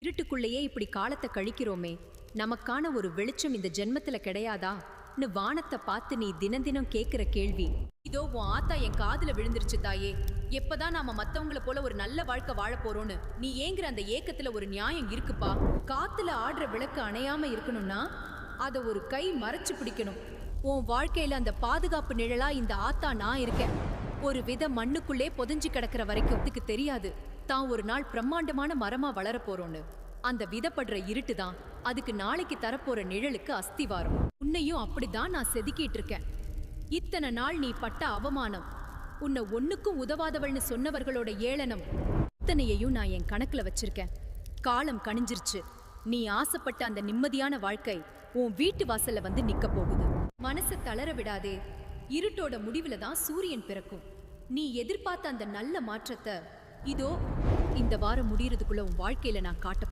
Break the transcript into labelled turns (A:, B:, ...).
A: இருட்டுக்குள்ளேயே இப்படி காலத்தை கழிக்கிறோமே, நமக்கான ஒரு வெளிச்சம் இந்த ஜென்மத்துல கிடையாதான்னு வானத்தை பார்த்து நீ தினம் தினம் கேட்கிற கேள்வி இதோ உன் ஆத்தா என் காதுல விழுந்துருச்சு தாயே. எப்பதான் நாம மத்தவங்கள போல ஒரு நல்ல வாழ்க்கை வாழ போறோம்னு நீ ஏங்குற அந்த ஏக்கத்துல ஒரு நியாயம் இருக்குப்பா. காத்துல ஆடுற விளக்கு அணையாம இருக்கணும்னா அத ஒரு கை மறைச்சு பிடிக்கணும். உன் வாழ்க்கையில அந்த பாதுகாப்பு நிழலா இந்த ஆத்தா நான் இருக்கேன். ஒரு வித மண்ணுக்குள்ளே பொதிஞ்சு கிடக்கிற வரைக்கும் அதுக்கு தெரியாது தான் ஒரு நாள் பிரம்மாண்டமான மரமா வளர போறோன்னு. அந்த விதப்படுற இருட்டு தான் அதுக்கு நாளைக்கு தரப்போற நிழலுக்கு அஸ்திவாரம். உன்னையும் அப்படிதான் நான் செதுக்கிட்டு இருக்கேன். இத்தனை நாள் நீ பட்ட அவமானம், உன்னை ஒண்ணுக்கும் உதவாதவள்னு சொன்னவர்களோட ஏளனம், இத்தனையையும் நான் என் கணக்குல வச்சிருக்கேன். காலம் கணிஞ்சிருச்சு. நீ ஆசைப்பட்ட அந்த நிம்மதியான வாழ்க்கை உன் வீட்டு வாசல்ல வந்து நிக்க போகுது. மனசை தளர விடாதே. இருட்டோட முடிவுல தான் சூரியன் பிறக்கும். நீ எதிர்பார்த்த அந்த நல்ல மாற்றத்தை இதோ இந்த வாரம் முடியறதுக்குள்ள உன் வாழ்க்கையில நான் காட்ட